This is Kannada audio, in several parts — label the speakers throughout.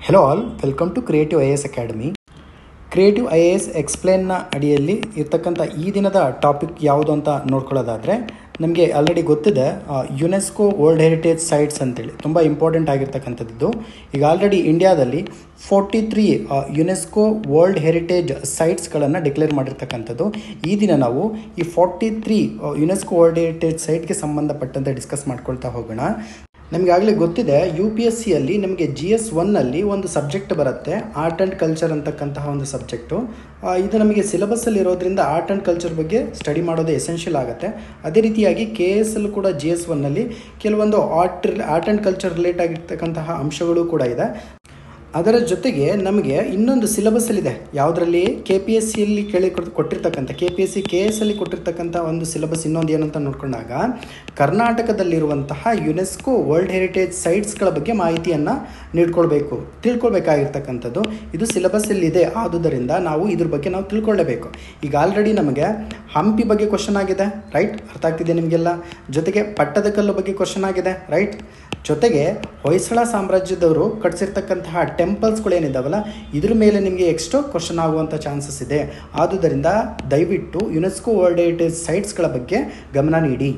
Speaker 1: Hello all, welcome to Creative I A S Academy. Creative I A S ಎಕ್ಸ್ಪ್ಲೇನ್ನ ಅಡಿಯಲ್ಲಿ ಇರ್ತಕ್ಕಂಥ ಈ ದಿನದ ಟಾಪಿಕ್ ಯಾವುದು ಅಂತ ನೋಡ್ಕೊಳ್ಳೋದಾದರೆ, ನಮಗೆ ಆಲ್ರೆಡಿ ಗೊತ್ತಿದೆ ಯುನೆಸ್ಕೋ ವರ್ಲ್ಡ್ ಹೆರಿಟೇಜ್ ಸೈಟ್ಸ್ ಅಂತೇಳಿ ತುಂಬ ಇಂಪಾರ್ಟೆಂಟ್ ಆಗಿರ್ತಕ್ಕಂಥದ್ದು. ಈಗ ಆಲ್ರೆಡಿ ಇಂಡಿಯಾದಲ್ಲಿ 43 ಯುನೆಸ್ಕೋ ವರ್ಲ್ಡ್ ಹೆರಿಟೇಜ್ ಸೈಟ್ಸ್ಗಳನ್ನು ಡಿಕ್ಲೇರ್ ಮಾಡಿರ್ತಕ್ಕಂಥದ್ದು. ಈ ದಿನ ನಾವು ಈ 43 ಯುನೆಸ್ಕೋ ವರ್ಲ್ಡ್ ಹೆರಿಟೇಜ್ ಸೈಟ್ಗೆ ಸಂಬಂಧಪಟ್ಟಂತೆ ಡಿಸ್ಕಸ್ ಮಾಡ್ಕೊಳ್ತಾ ಹೋಗೋಣ. ನಮಗಾಗಲೇ ಗೊತ್ತಿದೆ UPSCಯಲ್ಲಿ ನಮಗೆ GS1ನಲ್ಲಿ ಒಂದು ಸಬ್ಜೆಕ್ಟ್ ಬರುತ್ತೆ, ಆರ್ಟ್ ಆ್ಯಂಡ್ ಕಲ್ಚರ್ ಅಂತಕ್ಕಂತಹ ಒಂದು ಸಬ್ಜೆಕ್ಟು. ಇದು ನಮಗೆ ಸಿಲೆಬಸ್ಸಲ್ಲಿ ಇರೋದ್ರಿಂದ ಆರ್ಟ್ ಆ್ಯಂಡ್ ಕಲ್ಚರ್ ಬಗ್ಗೆ ಸ್ಟಡಿ ಮಾಡೋದು ಎಸೆನ್ಷಿಯಲ್ ಆಗುತ್ತೆ. ಅದೇ ರೀತಿಯಾಗಿ KS ಅಲ್ಲೂ ಕೂಡ GS1ನಲ್ಲಿ ಕೆಲವೊಂದು ಆರ್ಟ್ ಆ್ಯಂಡ್ ಕಲ್ಚರ್ ರಿಲೇಟ್ ಆಗಿರ್ತಕ್ಕಂತಹ ಅಂಶಗಳು ಕೂಡ ಇದೆ. ಅದರ ಜೊತೆಗೆ ನಮಗೆ ಇನ್ನೊಂದು ಸಿಲೆಬಸ್ಸಲ್ಲಿದೆ, ಯಾವುದರಲ್ಲಿ KPSCಯಲ್ಲಿ ಕೊಟ್ಟಿರ್ತಕ್ಕಂಥ KPSC KS ಅಲ್ಲಿ ಕೊಟ್ಟಿರ್ತಕ್ಕಂಥ ಒಂದು ಸಿಲೆಬಸ್ ಇನ್ನೊಂದು ಏನಂತ ನೋಡ್ಕೊಂಡಾಗ, ಕರ್ನಾಟಕದಲ್ಲಿರುವಂತಹ ಯುನೆಸ್ಕೋ ವರ್ಲ್ಡ್ ಹೆರಿಟೇಜ್ ಸೈಟ್ಸ್ಗಳ ಬಗ್ಗೆ ಮಾಹಿತಿಯನ್ನು ತಿಳ್ಕೊಳ್ಬೇಕಾಗಿರ್ತಕ್ಕಂಥದ್ದು ಇದು ಸಿಲೆಬಸ್ಸಲ್ಲಿದೆ. ಆದುದರಿಂದ ನಾವು ಇದ್ರ ಬಗ್ಗೆ ನಾವು ತಿಳ್ಕೊಳ್ಳೇಬೇಕು. ಈಗ ಆಲ್ರೆಡಿ ನಮಗೆ ಹಂಪಿ ಬಗ್ಗೆ ಕ್ವಶನ್ ಆಗಿದೆ, ರೈಟ್? ಅರ್ಥ ಆಗ್ತಿದೆ ನಿಮಗೆಲ್ಲ. ಜೊತೆಗೆ ಪಟ್ಟದಕಲ್ಲು ಬಗ್ಗೆ ಕ್ವಶನ್ ಆಗಿದೆ, ರೈಟ್? ಜೊತೆಗೆ ಹೊಯ್ಸಳ ಸಾಮ್ರಾಜ್ಯದವರು ಕಟ್ಟಿಸಿರ್ತಕ್ಕಂತಹ ಟೆಂಪಲ್ಸ್ಗಳೇನಿದ್ದಾವಲ್ಲ, ಇದ್ರ ಮೇಲೆ ನಿಮಗೆ ಎಕ್ಸ್ಟ್ರಾ ಕ್ವಶನ್ ಆಗುವಂಥ ಚಾನ್ಸಸ್ ಇದೆ. ಆದುದರಿಂದ ದಯವಿಟ್ಟು ಯುನೆಸ್ಕೋ ವರ್ಲ್ಡ್ ಹೆರಿಟೇಜ್ ಸೈಟ್ಸ್ಗಳ ಬಗ್ಗೆ ಗಮನ ನೀಡಿ.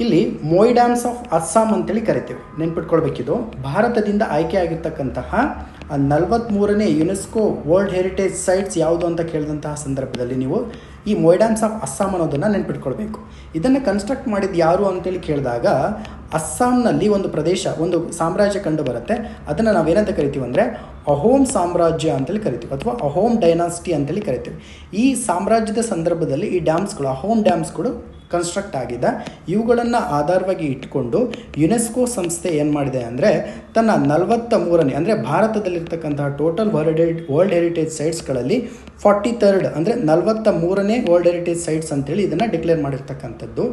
Speaker 1: ಇಲ್ಲಿ ಮೊಯ್ಡಾಮ್ಸ್ ಆಫ್ ಅಸ್ಸಾಂ ಅಂತೇಳಿ ಕರಿತೀವಿ, ನೆನ್ಪಿಟ್ಕೊಳ್ಬೇಕಿದು. ಭಾರತದಿಂದ ಆಯ್ಕೆ ಆಗಿರ್ತಕ್ಕಂತಹ 43ನೇ ಯುನೆಸ್ಕೋ ವರ್ಲ್ಡ್ ಹೆರಿಟೇಜ್ ಸೈಟ್ಸ್ ಯಾವುದು ಅಂತ ಕೇಳಿದಂತಹ ಸಂದರ್ಭದಲ್ಲಿ ನೀವು ಈ ಮೊಯ್ಡಾಮ್ಸ್ ಆಫ್ ಅಸ್ಸಾಂ ಅನ್ನೋದನ್ನು ನೆನ್ಪಿಟ್ಕೊಳ್ಬೇಕು. ಇದನ್ನು ಕನ್ಸ್ಟ್ರಕ್ಟ್ ಮಾಡಿದ್ದು ಯಾರು ಅಂತೇಳಿ ಕೇಳಿದಾಗ, ಅಸ್ಸಾಂನಲ್ಲಿ ಒಂದು ಪ್ರದೇಶ, ಒಂದು ಸಾಮ್ರಾಜ್ಯ ಕಂಡು ಬರುತ್ತೆ. ಅದನ್ನು ನಾವೇನಂತ ಕರಿತೀವಿ ಅಂದರೆ ಅಹೋಮ್ ಸಾಮ್ರಾಜ್ಯ ಅಂತೇಳಿ ಕರಿತೀವಿ, ಅಥವಾ ಅಹೋಮ್ ಡೈನಾಸ್ಟಿ ಅಂತೇಳಿ ಕರಿತೀವಿ. ಈ ಸಾಮ್ರಾಜ್ಯದ ಸಂದರ್ಭದಲ್ಲಿ ಈ ಡ್ಯಾಮ್ಸ್ಗಳು, ಅಹೋಮ್ ಡ್ಯಾಮ್ಸ್ಗಳು ಕನ್ಸ್ಟ್ರಕ್ಟ್ ಆಗಿದೆ. ಇವುಗಳನ್ನು ಆಧಾರವಾಗಿ ಇಟ್ಕೊಂಡು ಯುನೆಸ್ಕೋ ಸಂಸ್ಥೆ ಏನು ಮಾಡಿದೆ ಅಂದರೆ, ತನ್ನ 43ನೇ ಅಂದರೆ ಭಾರತದಲ್ಲಿರ್ತಕ್ಕಂತಹ ಟೋಟಲ್ ವರ್ಲ್ಡ್ ಹೆರಿಟೇಜ್ ಸೈಟ್ಸ್ಗಳಲ್ಲಿ 43rd ಅಂದರೆ 43ನೇ ವರ್ಲ್ಡ್ ಹೆರಿಟೇಜ್ ಸೈಟ್ಸ್ ಅಂತೇಳಿ ಇದನ್ನು ಡಿಕ್ಲೇರ್ ಮಾಡಿರ್ತಕ್ಕಂಥದ್ದು.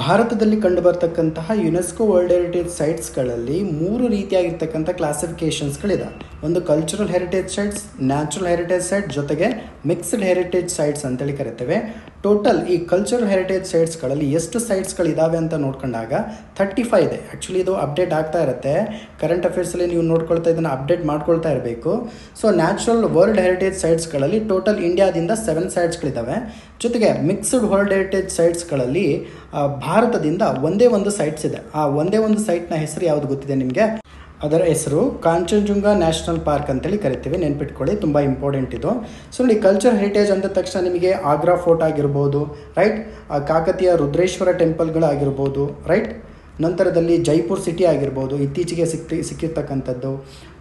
Speaker 1: ಭಾರತದಲ್ಲಿ ಕಂಡುಬರ್ತಕ್ಕಂತಹ ಯುನೆಸ್ಕೋ ವರ್ಲ್ಡ್ ಹೆರಿಟೇಜ್ ಸೈಟ್ಸ್ಗಳಲ್ಲಿ 3 ರೀತಿಯಾಗಿರ್ತಕ್ಕಂಥ ಕ್ಲಾಸಿಫಿಕೇಷನ್ಸ್ಗಳಿದೆ. ಒಂದು cultural heritage sites, natural heritage site, ಜೊತೆಗೆ ಮಿಕ್ಸ್ಡ್ ಹೆರಿಟೇಜ್ ಸೈಟ್ಸ್ ಅಂತೇಳಿ ಕರಿತೇವೆ. ಟೋಟಲ್ ಈ ಕಲ್ಚರಲ್ ಹೆರಿಟೇಜ್ ಸೈಟ್ಸ್ಗಳಲ್ಲಿ ಎಷ್ಟು ಸೈಟ್ಸ್ಗಳಿದ್ದಾವೆ ಅಂತ ನೋಡ್ಕೊಂಡಾಗ 35 ಇದೆ. ಆ್ಯಕ್ಚುಲಿ ಇದು ಅಪ್ಡೇಟ್ ಆಗ್ತಾ ಇರುತ್ತೆ, ಕರೆಂಟ್ ಅಫೇರ್ಸಲ್ಲಿ ನೀವು ನೋಡ್ಕೊಳ್ತಾ ಇದನ್ನು ಅಪ್ಡೇಟ್ ಮಾಡ್ಕೊಳ್ತಾ ಇರಬೇಕು. ಸೊ ನ್ಯಾಚುರಲ್ ವರ್ಲ್ಡ್ ಹೆರಿಟೇಜ್ ಸೈಟ್ಸ್ಗಳಲ್ಲಿ ಟೋಟಲ್ ಇಂಡಿಯಾದಿಂದ 7 ಸೈಟ್ಸ್ಗಳಿದ್ದಾವೆ. ಜೊತೆಗೆ ಮಿಕ್ಸ್ಡ್ ವರ್ಲ್ಡ್ ಹೆರಿಟೇಜ್ ಸೈಟ್ಸ್ಗಳಲ್ಲಿ ಭಾರತದಿಂದ ಒಂದೇ ಒಂದು ಸೈಟ್ಸ್ ಇದೆ. ಆ ಒಂದೇ ಒಂದು ಸೈಟ್ನ ಹೆಸರು ಯಾವುದು ಗೊತ್ತಿದೆ ನಿಮಗೆ? ಅದರ ಹೆಸರು ಕಾಂಚನಜುಂಗ ನ್ಯಾಷನಲ್ ಪಾರ್ಕ್ ಅಂತೇಳಿ ಕರಿತೀವಿ, ನೆನ್ಪಿಟ್ಕೊಳ್ಳಿ, ತುಂಬ ಇಂಪಾರ್ಟೆಂಟ್ ಇದು. ಸೊ ನೋಡಿ, ಕಲ್ಚರ್ ಹೆರಿಟೇಜ್ ಅಂದ ತಕ್ಷಣ ನಿಮಗೆ ಆಗ್ರಾ ಫೋರ್ಟ್ ಆಗಿರ್ಬೋದು, ರೈಟ್? ಕಾಕತೀಯ ರುದ್ರೇಶ್ವರ ಟೆಂಪಲ್ಗಳಾಗಿರ್ಬೋದು, ರೈಟ್? ನಂತರದಲ್ಲಿ ಜೈಪುರ್ ಸಿಟಿ ಆಗಿರ್ಬೋದು, ಇತ್ತೀಚೆಗೆ ಸಿಕ್ಕಿರ್ತಕ್ಕಂಥದ್ದು,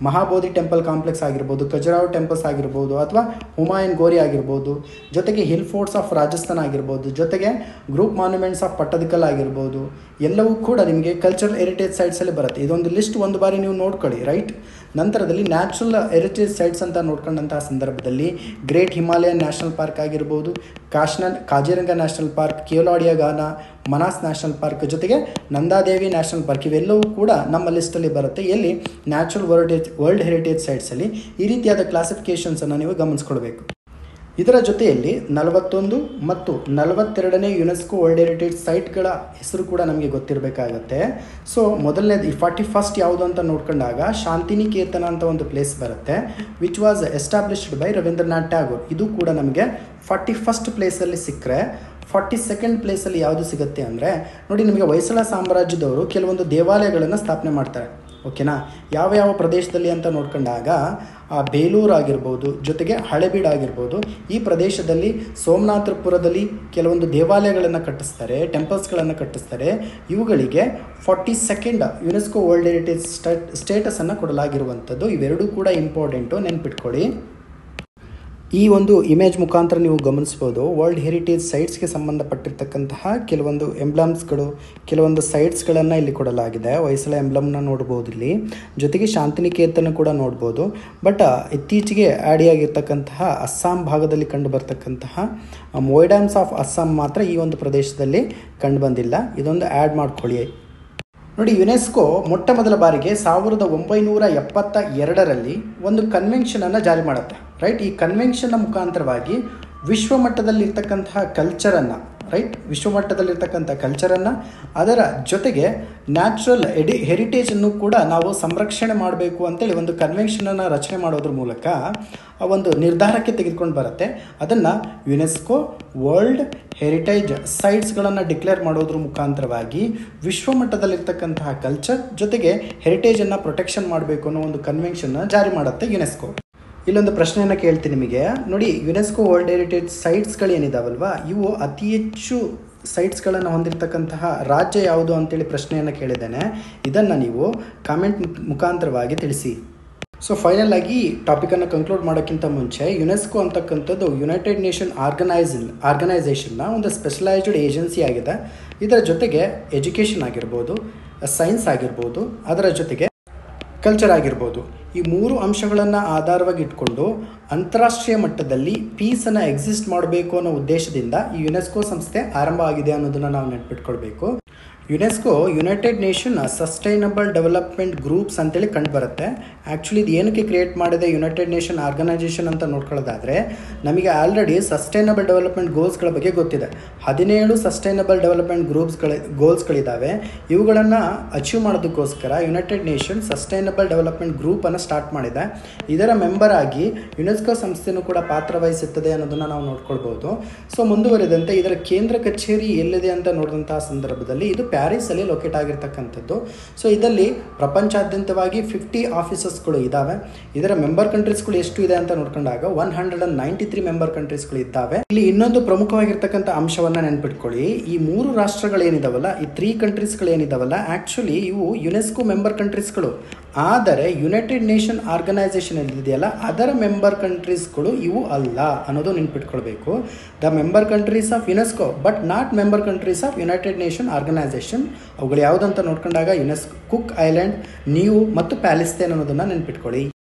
Speaker 1: ಮಹಾಬೋಧಿ ಟೆಂಪಲ್ ಕಾಂಪ್ಲೆಕ್ಸ್ ಆಗಿರ್ಬೋದು, ಖಜುರಾಹೋ ಟೆಂಪಲ್ಸ್ ಆಗಿರ್ಬೋದು, ಅಥವಾ ಹುಮಾಯೂನ್ ಗೋರಿ ಆಗಿರ್ಬೋದು, ಜೊತೆಗೆ ಹಿಲ್ ಫೋರ್ಟ್ಸ್ ಆಫ್ ರಾಜಸ್ಥಾನ್ ಆಗಿರ್ಬೋದು, ಜೊತೆಗೆ ಗ್ರೂಪ್ ಮಾನ್ಯುಮೆಂಟ್ಸ್ ಆಫ್ ಪಟ್ಟದಕಲ್ ಆಗಿರ್ಬೋದು, ಎಲ್ಲವೂ ಕೂಡ ನಿಮಗೆ ಕಲ್ಚರಲ್ ಹೆರಿಟೇಜ್ ಸೈಟ್ಸಲ್ಲಿ ಬರುತ್ತೆ. ಇದೊಂದು ಲಿಸ್ಟ್ ಒಂದು ಬಾರಿ ನೀವು ನೋಡ್ಕೊಳ್ಳಿ, ರೈಟ್? ನಂತರದಲ್ಲಿ ನ್ಯಾಚುರಲ್ ಹೆರಿಟೇಜ್ ಸೈಟ್ಸ್ ಅಂತ ನೋಡ್ಕೊಂಡಂತಹ ಸಂದರ್ಭದಲ್ಲಿ ಗ್ರೇಟ್ ಹಿಮಾಲಯನ್ ನ್ಯಾಷನಲ್ ಪಾರ್ಕ್ ಆಗಿರ್ಬೋದು, ಕಾಜಿರಂಗ ನ್ಯಾಷನಲ್ ಪಾರ್ಕ್, ಕೇವಲಾಡಿಯಾ ಗಾನ, ಮನಾಸ್ ನ್ಯಾಷನಲ್ ಪಾರ್ಕ್, ಜೊತೆಗೆ ನಂದಾದೇವಿ ನ್ಯಾಷನಲ್ ಪಾರ್ಕ್, ಇವೆಲ್ಲವೂ ಕೂಡ ನಮ್ಮ ಲಿಸ್ಟಲ್ಲಿ ಬರುತ್ತೆ. ಎಲ್ಲಿ? ನ್ಯಾಚುರಲ್ ವರ್ಲ್ಡ್ ಹೆರಿಟೇಜ್ ಸೈಟ್ಸಲ್ಲಿ ಈ ರೀತಿಯಾದ ಕ್ಲಾಸಿಫಿಕೇಷನ್ಸನ್ನು ನೀವು ಗಮನಿಸ್ಕೊಳ್ಬೇಕು. ಇದರ ಜೊತೆಯಲ್ಲಿ 41 ಮತ್ತು 42ನೇ ಯುನೆಸ್ಕೋ ವರ್ಲ್ಡ್ ಹೆರಿಟೇಜ್ ಸೈಟ್ಗಳ ಹೆಸರು ಕೂಡ ನಮಗೆ ಗೊತ್ತಿರಬೇಕಾಗತ್ತೆ. ಸೊ ಮೊದಲನೇದು ಈ 41st ಯಾವುದು ಅಂತ ನೋಡ್ಕೊಂಡಾಗ ಶಾಂತಿನಿಕೇತನ ಅಂತ ಒಂದು ಪ್ಲೇಸ್ ಬರುತ್ತೆ, which was established by Rabindranath Tagore. ಇದು ಕೂಡ ನಮಗೆ 41st ಪ್ಲೇಸಲ್ಲಿ ಸಿಕ್ಕರೆ, 42nd ಪ್ಲೇಸಲ್ಲಿ ಯಾವುದು ಸಿಗುತ್ತೆ ಅಂದರೆ, ನೋಡಿ, ನಿಮಗೆ ಹೊಯ್ಸಳ ಸಾಮ್ರಾಜ್ಯದವರು ಕೆಲವೊಂದು ದೇವಾಲಯಗಳನ್ನು ಸ್ಥಾಪನೆ ಮಾಡ್ತಾರೆ. ಓಕೆನಾ? ಯಾವ ಪ್ರದೇಶದಲ್ಲಿ ಅಂತ ನೋಡ್ಕೊಂಡಾಗ ಬೇಲೂರು ಆಗಿರ್ಬೋದು, ಜೊತೆಗೆ ಹಳೆಬೀಡು ಆಗಿರ್ಬೋದು, ಈ ಪ್ರದೇಶದಲ್ಲಿ ಸೋಮನಾಥಪುರದಲ್ಲಿ ಕೆಲವೊಂದು ದೇವಾಲಯಗಳನ್ನು ಕಟ್ಟಿಸ್ತಾರೆ, ಟೆಂಪಲ್ಸ್ಗಳನ್ನು ಕಟ್ಟಿಸ್ತಾರೆ. ಇವುಗಳಿಗೆ 42nd ಯುನೆಸ್ಕೋ ವರ್ಲ್ಡ್ ಹೆರಿಟೇಜ್ ಸ್ಟೇಟಸನ್ನು ಕೊಡಲಾಗಿರುವಂಥದ್ದು. ಇವೆರಡೂ ಕೂಡ ಇಂಪಾರ್ಟೆಂಟು, ನೆನ್ಪಿಟ್ಕೊಳ್ಳಿ. ಈ ಒಂದು ಇಮೇಜ್ ಮುಖಾಂತರ ನೀವು ಗಮನಿಸ್ಬೋದು, ವರ್ಲ್ಡ್ ಹೆರಿಟೇಜ್ ಸೈಟ್ಸ್ಗೆ ಸಂಬಂಧಪಟ್ಟಿರ್ತಕ್ಕಂತಹ ಕೆಲವೊಂದು ಎಂಬ್ಲಮ್ಸ್ಗಳು, ಕೆಲವೊಂದು ಸೈಟ್ಸ್ಗಳನ್ನು ಇಲ್ಲಿ ಕೊಡಲಾಗಿದೆ. ಹೊಯ್ಸಳ ಎಂಬ್ಲಮ್ನ ನೋಡ್ಬೋದು ಇಲ್ಲಿ, ಜೊತೆಗೆ ಶಾಂತಿನಿಕೇತನ ಕೂಡ ನೋಡ್ಬೋದು. ಬಟ್ ಇತ್ತೀಚೆಗೆ ಆಡಿಯಾಗಿರ್ತಕ್ಕಂತಹ ಅಸ್ಸಾಂ ಭಾಗದಲ್ಲಿ ಕಂಡು ಬರ್ತಕ್ಕಂತಹ ಮೊಯ್ಡಾಮ್ಸ್ ಆಫ್ ಅಸ್ಸಾಂ ಮಾತ್ರ ಈ ಒಂದು ಪ್ರದೇಶದಲ್ಲಿ ಕಂಡು ಬಂದಿಲ್ಲ. ಇದೊಂದು ಆ್ಯಡ್ ಮಾಡ್ಕೊಳ್ಳಿ. ನೋಡಿ, ಯುನೆಸ್ಕೋ ಮೊಟ್ಟ ಮೊದಲ ಬಾರಿಗೆ 1972ರಲ್ಲಿ ಒಂದು ಕನ್ವೆನ್ಷನನ್ನು ಜಾರಿ ಮಾಡುತ್ತೆ, ರೈಟ್? ಈ ಕನ್ವೆನ್ಷನ್ನ ಮುಖಾಂತರವಾಗಿ ವಿಶ್ವಮಟ್ಟದಲ್ಲಿರ್ತಕ್ಕಂತಹ ಕಲ್ಚರನ್ನು, ರೈಟ್, ವಿಶ್ವಮಟ್ಟದಲ್ಲಿರ್ತಕ್ಕಂಥ ಕಲ್ಚರನ್ನು, ಅದರ ಜೊತೆಗೆ ನ್ಯಾಚುರಲ್ ಹೆರಿಟೇಜನ್ನು ಕೂಡ ನಾವು ಸಂರಕ್ಷಣೆ ಮಾಡಬೇಕು ಅಂತೇಳಿ ಒಂದು ಕನ್ವೆನ್ಷನನ್ನು ರಚನೆ ಮಾಡೋದ್ರ ಮೂಲಕ ಒಂದು ನಿರ್ಧಾರಕ್ಕೆ ತೆಗೆದುಕೊಂಡು ಬರುತ್ತೆ. ಅದನ್ನು ಯುನೆಸ್ಕೋ ವರ್ಲ್ಡ್ ಹೆರಿಟೇಜ್ ಸೈಟ್ಸ್ಗಳನ್ನು ಡಿಕ್ಲೇರ್ ಮಾಡೋದ್ರ ಮುಖಾಂತರವಾಗಿ ವಿಶ್ವಮಟ್ಟದಲ್ಲಿರ್ತಕ್ಕಂತಹ ಕಲ್ಚರ್ ಜೊತೆಗೆ ಹೆರಿಟೇಜನ್ನು ಪ್ರೊಟೆಕ್ಷನ್ ಮಾಡಬೇಕು ಅನ್ನೋ ಒಂದು ಕನ್ವೆನ್ಷನ್ನ ಜಾರಿ ಮಾಡುತ್ತೆ ಯುನೆಸ್ಕೋ. ಇಲ್ಲೊಂದು ಪ್ರಶ್ನೆಯನ್ನು ಕೇಳ್ತೀನಿ ನಿಮಗೆ ನೋಡಿ. ಯುನೆಸ್ಕೋ ವರ್ಲ್ಡ್ ಹೆರಿಟೇಜ್ ಸೈಟ್ಸ್ಗಳೇನಿದಾವಲ್ವ, ಇವು ಅತಿ ಹೆಚ್ಚು ಸೈಟ್ಸ್ಗಳನ್ನು ಹೊಂದಿರತಕ್ಕಂತಹ ರಾಜ್ಯ ಯಾವುದು ಅಂತೇಳಿ ಪ್ರಶ್ನೆಯನ್ನು ಕೇಳಿದ್ದೇನೆ. ಇದನ್ನು ನೀವು ಕಾಮೆಂಟ್ ಮುಖಾಂತರವಾಗಿ ತಿಳಿಸಿ. ಸೊ ಫೈನಲ್ ಆಗಿ ಟಾಪಿಕನ್ನು ಕಂಕ್ಲೂಡ್ ಮಾಡೋಕ್ಕಿಂತ ಮುಂಚೆ, ಯುನೆಸ್ಕೋ ಅಂತಕ್ಕಂಥದ್ದು ಯುನೈಟೆಡ್ ನೇಷನ್ ಆರ್ಗನೈಸೇಷನ್ನ ಒಂದು ಸ್ಪೆಷಲೈಸ್ಡ್ ಏಜೆನ್ಸಿ ಆಗಿದೆ. ಇದರ ಜೊತೆಗೆ ಎಜುಕೇಷನ್ ಆಗಿರ್ಬೋದು, ಸೈನ್ಸ್ ಆಗಿರ್ಬೋದು, ಅದರ ಜೊತೆಗೆ ಕಲ್ಚರ್ ಆಗಿರ್ಬೋದು, ಈ ಮೂರು ಅಂಶಗಳನ್ನು ಆಧಾರವಾಗಿ ಇಟ್ಕೊಂಡು ಅಂತಾರಾಷ್ಟ್ರೀಯ ಮಟ್ಟದಲ್ಲಿ ಪೀಸನ್ನು ಎಕ್ಸಿಸ್ಟ್ ಮಾಡಬೇಕು ಅನ್ನೋ ಉದ್ದೇಶದಿಂದ ಈ ಯುನೆಸ್ಕೋ ಸಂಸ್ಥೆ ಆರಂಭ ಆಗಿದೆ ಅನ್ನೋದನ್ನು ನಾವು ನೆನಪಿಟ್ಕೊಳ್ಬೇಕು. UNESCO United Nation Sustainable Development Groups ಅಂತೇಳಿ ಕಂಡು ಬರುತ್ತೆ. ಆ್ಯಕ್ಚುಲಿ ಇದು ಏನಕ್ಕೆ ಕ್ರಿಯೇಟ್ ಮಾಡಿದೆ ಯುನೈಟೆಡ್ ನೇಷನ್ ಆರ್ಗನೈಸೇಷನ್ ಅಂತ ನೋಡ್ಕೊಳ್ಳೋದಾದರೆ, ನಮಗೆ ಆಲ್ರೆಡಿ ಸಸ್ಟೈನಬಲ್ ಡೆವಲಪ್ಮೆಂಟ್ ಗೋಲ್ಸ್ಗಳ ಬಗ್ಗೆ ಗೊತ್ತಿದೆ. 17 ಸಸ್ಟೈನಬಲ್ ಡೆವಲಪ್ಮೆಂಟ್ ಗೋಲ್ಸ್ಗಳಿದ್ದಾವೆ. ಇವುಗಳನ್ನು ಅಚೀವ್ ಮಾಡೋದಕ್ಕೋಸ್ಕರ ಯುನೈಟೆಡ್ ನೇಷನ್ ಸಸ್ಟೈನಬಲ್ ಡೆವಲಪ್ಮೆಂಟ್ ಗ್ರೂಪನ್ನು ಸ್ಟಾರ್ಟ್ ಮಾಡಿದೆ. ಇದರ ಮೆಂಬರ್ ಆಗಿ ಯುನೆಸ್ಕೋ ಸಂಸ್ಥೆಯೂ ಕೂಡ ಪಾತ್ರ ವಹಿಸುತ್ತದೆ ಅನ್ನೋದನ್ನು ನಾವು ನೋಡ್ಕೊಳ್ಬೋದು. ಸೊ ಮುಂದುವರೆದಂತೆ ಇದರ ಕೇಂದ್ರ ಕಚೇರಿ ಎಲ್ಲಿದೆ ಅಂತ ನೋಡಿದಂತಹ ಸಂದರ್ಭದಲ್ಲಿ ಇದು ಪ್ಯಾರಿಸಲ್ಲಿ ಲೊಕೇಟ್ ಆಗಿರ್ತಕ್ಕಂಥದ್ದು. ಸೊ ಇದರಲ್ಲಿ ಪ್ರಪಂಚಾದ್ಯಂತವಾಗಿ 50 ಆಫೀಸಸ್ಗಳು ಇದ್ದಾವೆ. ಇದರ ಮೆಂಬರ್ ಕಂಟ್ರೀಸ್ಗಳು ಎಷ್ಟು ಇದೆ ಅಂತ ನೋಡ್ಕೊಂಡಾಗ 193 ಮೆಂಬರ್ ಕಂಟ್ರೀಸ್ಗಳು ಇದ್ದಾವೆ. ಇಲ್ಲಿ ಇನ್ನೊಂದು ಪ್ರಮುಖವಾಗಿರ್ತಕ್ಕಂಥ ಅಂಶವನ್ನು ನೆನ್ಪಿಟ್ಕೊಳ್ಳಿ. ಈ 3 ರಾಷ್ಟ್ರಗಳೇನಿದಾವಲ್ಲ, ಈ 3 ಕಂಟ್ರೀಸ್ಗಳೇನಿದಾವಲ್ಲ, ಆ್ಯಕ್ಚುಲಿ ಇವು ಯುನೆಸ್ಕೋ ಮೆಂಬರ್ ಕಂಟ್ರೀಸ್ಗಳು. ಆದರೆ ಯುನೈಟೆಡ್ ನೇಷನ್ ಆರ್ಗನೈಸೇಷನ್ ಇದೆಯಲ್ಲ, ಅದರ ಮೆಂಬರ್ ಕಂಟ್ರೀಸ್ಗಳು ಇವು ಅಲ್ಲ ಅನ್ನೋದು ನೆನ್ಪಿಟ್ಕೊಳ್ಬೇಕು. The member countries of UNESCO but not member countries of United Nation Organisation. ಅವುಗಳು ಯಾವುದಂತ ನೋಡ್ಕೊಂಡಾಗ ಯುನೆಸ್ಕೋ, ಕುಕ್ ಐಲ್ಯಾಂಡ್, ನ್ಯೂ ಮತ್ತು ಪ್ಯಾಲೆಸ್ತೇನ್ ಅನ್ನೋದನ್ನು ನೆನ್ಪಿಟ್ಕೊಳ್ಳಿ.